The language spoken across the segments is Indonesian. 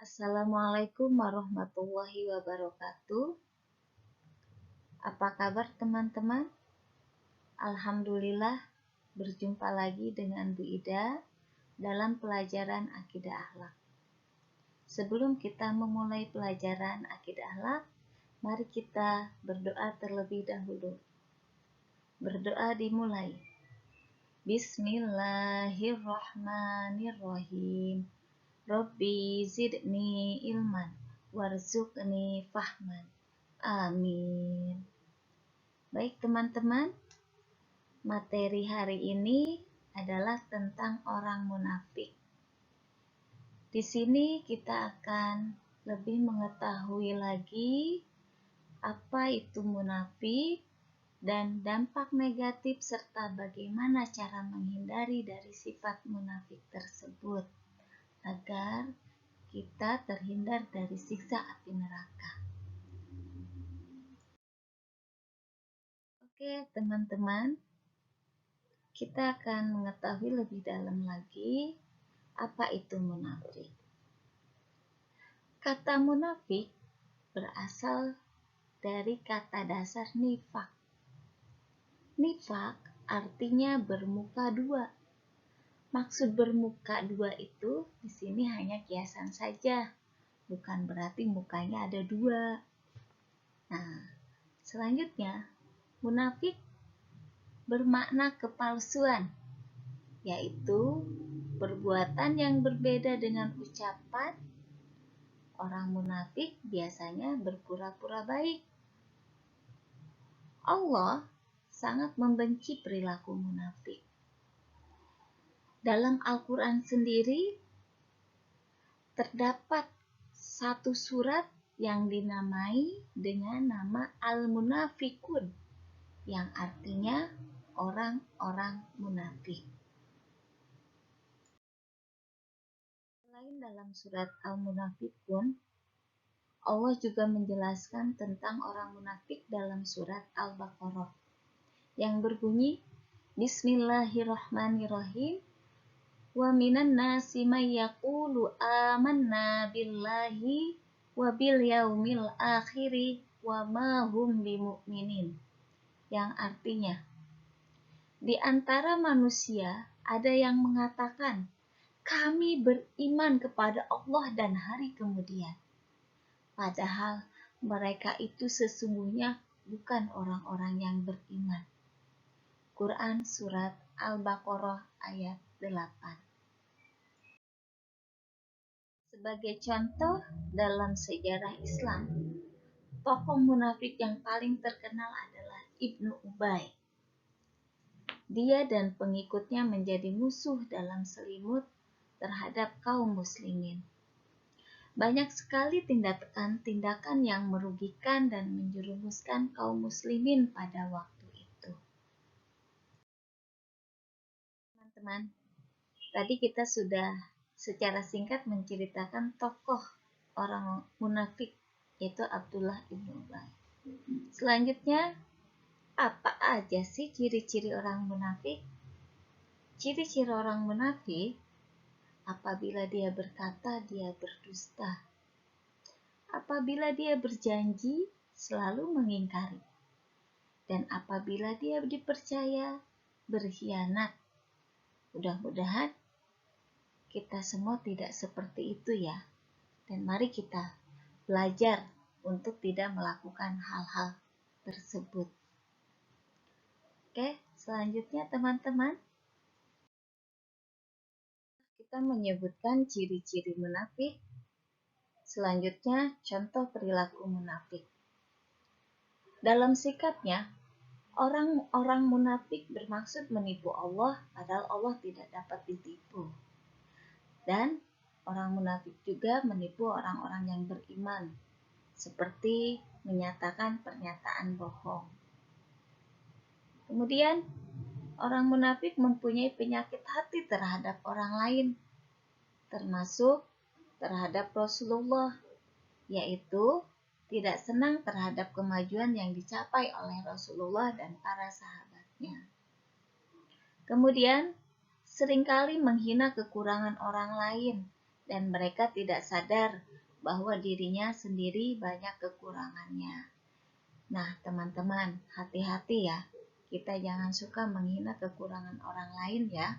Assalamualaikum warahmatullahi wabarakatuh. Apa kabar teman-teman? Alhamdulillah berjumpa lagi dengan Bu Ida dalam pelajaran Akidah Akhlak. Sebelum kita memulai pelajaran Akidah Akhlak, mari kita berdoa terlebih dahulu. Berdoa dimulai. Bismillahirrahmanirrahim. Rabbi zidni ilman warzuqni fahman. Amin. Baik teman-teman, materi hari ini adalah tentang orang munafik. Di sini kita akan lebih mengetahui lagi apa itu munafik dan dampak negatif serta bagaimana cara menghindari dari sifat munafik tersebut agar kita terhindar dari siksa api neraka. Oke, teman-teman, kita akan mengetahui lebih dalam lagi apa itu munafik. Kata munafik berasal dari kata dasar nifak. Nifak artinya bermuka dua. Maksud bermuka dua itu di sini hanya kiasan saja, bukan berarti mukanya ada dua. Nah, selanjutnya, munafik bermakna kepalsuan, yaitu perbuatan yang berbeda dengan ucapan. Orang munafik biasanya berpura-pura baik. Allah sangat membenci perilaku munafik. Dalam Al-Quran sendiri terdapat satu surat yang dinamai dengan nama Al-Munafikun, yang artinya orang-orang munafik. Selain dalam surat Al-Munafikun, Allah juga menjelaskan tentang orang munafik dalam surat Al-Baqarah yang berbunyi Bismillahirrahmanirrahim. Wa minan nasi may yaqulu amanna billahi wa bil yaumil akhiri wa ma hum bimu'minin, yang artinya, di antara manusia ada yang mengatakan, kami beriman kepada Allah dan hari kemudian. Padahal mereka itu sesungguhnya bukan orang-orang yang beriman. Quran Surat Al-Baqarah ayat 8. Sebagai contoh dalam sejarah Islam, tokoh munafik yang paling terkenal adalah Ibnu Ubay. Dia dan pengikutnya menjadi musuh dalam selimut terhadap kaum muslimin. Banyak sekali tindakan yang merugikan dan menjerumuskan kaum muslimin pada waktu itu. Teman-teman, tadi kita sudah secara singkat menceritakan tokoh orang munafik, yaitu Abdullah ibnu Ubay. Selanjutnya, apa aja sih ciri-ciri orang munafik? Ciri-ciri orang munafik, apabila dia berkata, dia berdusta. Apabila dia berjanji, selalu mengingkari. Dan apabila dia dipercaya, berkhianat. Mudah-mudahan kita semua tidak seperti itu ya. Dan mari kita belajar untuk tidak melakukan hal-hal tersebut. Oke, selanjutnya teman-teman, kita menyebutkan ciri-ciri munafik. Selanjutnya, contoh perilaku munafik. Dalam sikapnya, orang-orang munafik bermaksud menipu Allah, padahal Allah tidak dapat ditipu. Dan orang munafik juga menipu orang-orang yang beriman, seperti menyatakan pernyataan bohong. Kemudian, orang munafik mempunyai penyakit hati terhadap orang lain, termasuk terhadap Rasulullah, yaitu tidak senang terhadap kemajuan yang dicapai oleh Rasulullah dan para sahabatnya. Kemudian, seringkali menghina kekurangan orang lain dan mereka tidak sadar bahwa dirinya sendiri banyak kekurangannya. Nah, teman-teman, hati-hati ya. Kita jangan suka menghina kekurangan orang lain ya.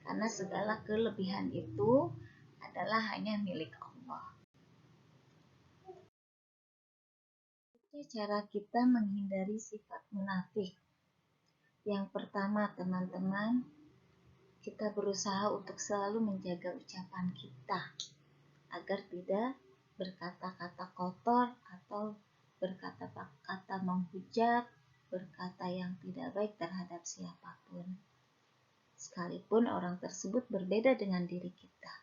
Karena segala kelebihan itu adalah hanya milik Allah. Cara kita menghindari sifat munafik. Yang pertama, teman-teman, kita berusaha untuk selalu menjaga ucapan kita agar tidak berkata-kata kotor atau berkata-kata menghujat, berkata yang tidak baik terhadap siapapun, sekalipun orang tersebut berbeda dengan diri kita.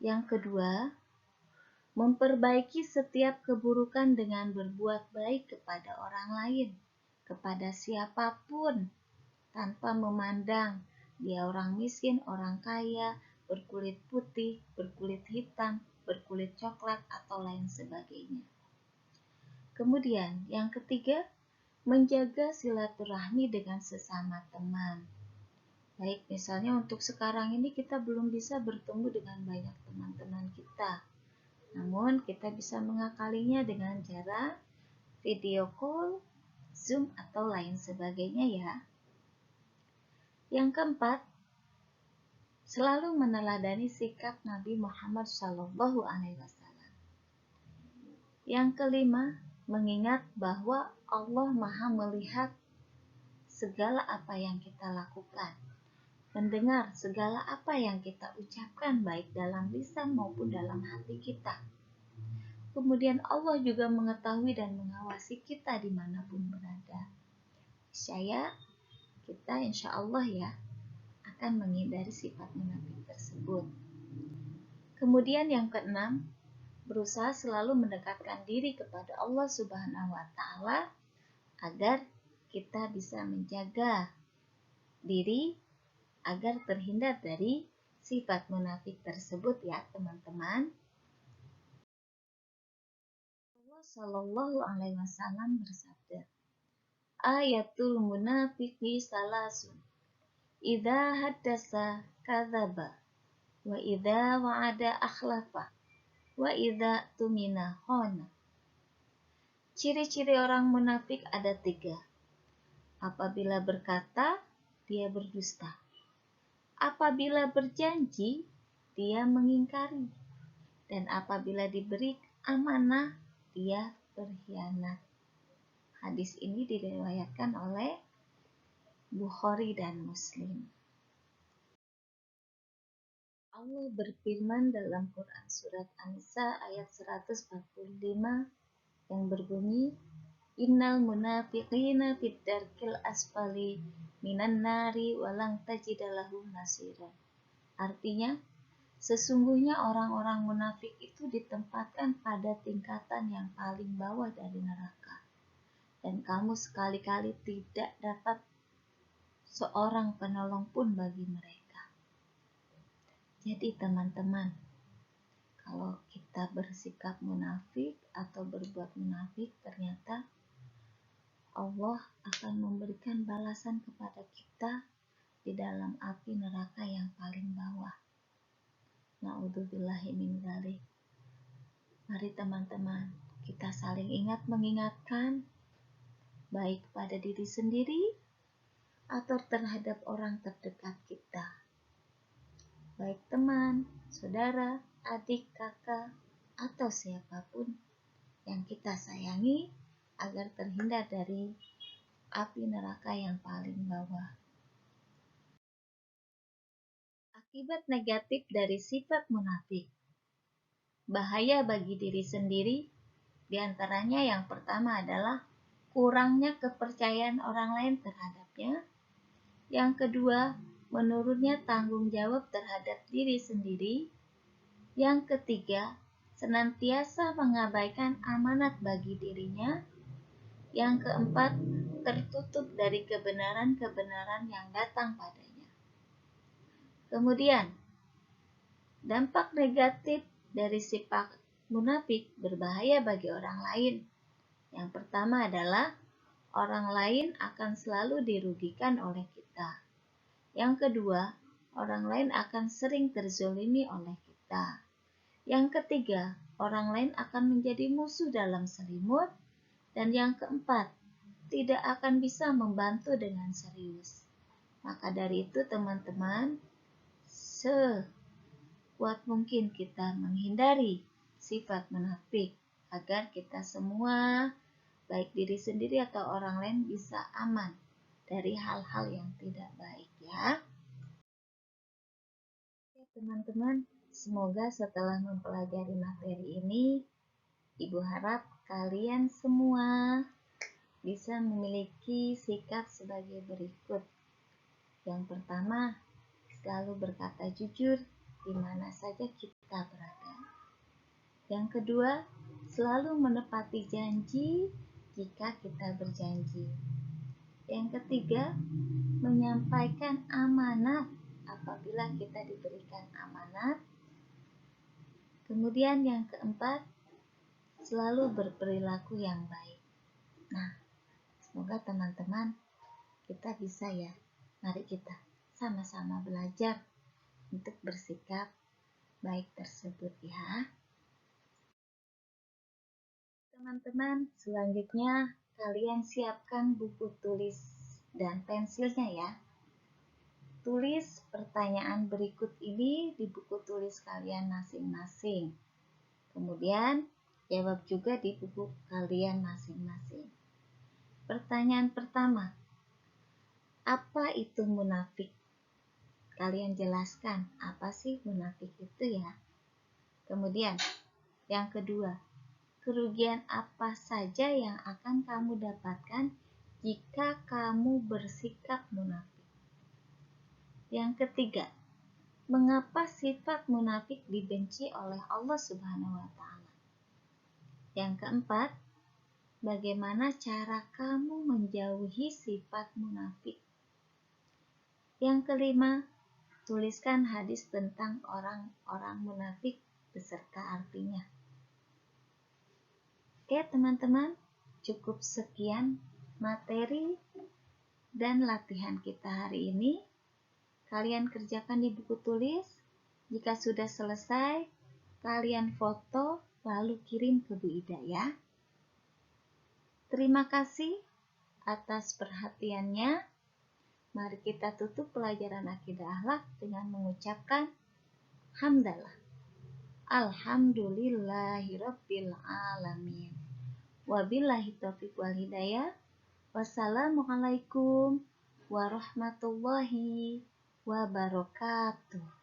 Yang kedua, memperbaiki setiap keburukan dengan berbuat baik kepada orang lain, kepada siapapun, tanpa memandang dia orang miskin, orang kaya, berkulit putih, berkulit hitam, berkulit coklat, atau lain sebagainya. Kemudian, yang ketiga, menjaga silaturahmi dengan sesama teman. Baik, misalnya untuk sekarang ini kita belum bisa bertemu dengan banyak teman-teman kita. Namun, kita bisa mengakalinya dengan cara video call, Zoom, atau lain sebagainya ya. Yang keempat, selalu meneladani sikap Nabi Muhammad SAW. Yang kelima, mengingat bahwa Allah Maha melihat segala apa yang kita lakukan, mendengar segala apa yang kita ucapkan baik dalam lisan maupun dalam hati kita. Kemudian Allah juga mengetahui dan mengawasi kita dimanapun berada. Saya, kita insya Allah ya, akan menghindari sifat munafik tersebut. Kemudian yang keenam, berusaha selalu mendekatkan diri kepada Allah Subhanahu wa Ta'ala agar kita bisa menjaga diri agar terhindar dari sifat munafik tersebut ya teman-teman. Allah Shallallahu Alaihi Wasallam bersabda, ayatul munafiqi salasun, idza haddasa kadzaba, wa idza wa'ada akhlafa, wa idza tumina khana. Ciri-ciri orang munafik ada 3. Apabila berkata, dia berdusta. Apabila berjanji, dia mengingkari. Dan apabila diberi amanah, dia berkhianat. Hadis ini diriwayatkan oleh Bukhari dan Muslim. Allah berfirman dalam Quran Surat An-Nisa ayat 145 yang berbunyi, Innal munafiqina fid darkil asfali minan nari walang tajidalahum nasira. Artinya, sesungguhnya orang-orang munafik itu ditempatkan pada tingkatan yang paling bawah dari neraka. Dan kamu sekali-kali tidak dapat seorang penolong pun bagi mereka. Jadi teman-teman, kalau kita bersikap munafik atau berbuat munafik, ternyata Allah akan memberikan balasan kepada kita di dalam api neraka yang paling bawah. Na'udzubillahi min dzalik. Mari teman-teman, kita saling ingat mengingatkan baik pada diri sendiri atau terhadap orang terdekat kita. Baik teman, saudara, adik, kakak, atau siapapun yang kita sayangi agar terhindar dari api neraka yang paling bawah. Akibat negatif dari sifat munafik. Bahaya bagi diri sendiri, diantaranya yang pertama adalah kurangnya kepercayaan orang lain terhadapnya. Yang kedua, menurunnya tanggung jawab terhadap diri sendiri. Yang ketiga, senantiasa mengabaikan amanat bagi dirinya. Yang keempat, tertutup dari kebenaran-kebenaran yang datang padanya. Kemudian, dampak negatif dari sifat munafik berbahaya bagi orang lain. Yang pertama adalah orang lain akan selalu dirugikan oleh kita. Yang kedua, orang lain akan sering terzolimi oleh kita. kita. Yang ketiga, orang lain akan menjadi musuh dalam selimut. Dan yang keempat, tidak akan bisa membantu dengan serius. Maka dari itu teman-teman, sekuat mungkin kita menghindari sifat munafik agar kita semua, baik diri sendiri atau orang lain, bisa aman dari hal-hal yang tidak baik ya. Oke teman-teman, semoga setelah mempelajari materi ini, Ibu harap kalian semua bisa memiliki sikap sebagai berikut. Yang pertama, selalu berkata jujur di mana saja kita berada. Yang kedua, selalu menepati janji jika kita berjanji. Yang ketiga, menyampaikan amanat apabila kita diberikan amanat. Kemudian yang keempat, selalu berperilaku yang baik. Nah, semoga teman-teman kita bisa ya. Mari kita sama-sama belajar untuk bersikap baik tersebut ya. Teman-teman, selanjutnya kalian siapkan buku tulis dan pensilnya ya. Tulis pertanyaan berikut ini di buku tulis kalian masing-masing. Kemudian jawab juga di buku kalian masing-masing. Pertanyaan pertama, apa itu munafik? Kalian jelaskan apa sih munafik itu ya. Kemudian yang kedua, kerugian apa saja yang akan kamu dapatkan jika kamu bersikap munafik? Yang ketiga, mengapa sifat munafik dibenci oleh Allah Subhanahu wa Ta'ala? Yang keempat, bagaimana cara kamu menjauhi sifat munafik? Yang kelima, tuliskan hadis tentang orang-orang munafik beserta artinya. Oke teman-teman, cukup sekian materi dan latihan kita hari ini. Kalian kerjakan di buku tulis. Jika sudah selesai, kalian foto lalu kirim ke Bu Ida ya. Terima kasih atas perhatiannya. Mari kita tutup pelajaran akidah akhlak dengan mengucapkan hamdalah. Alhamdulillahirabbil alamin. Wabillahi taufiq wal hidayah. Wassalamualaikum warahmatullahi wabarakatuh.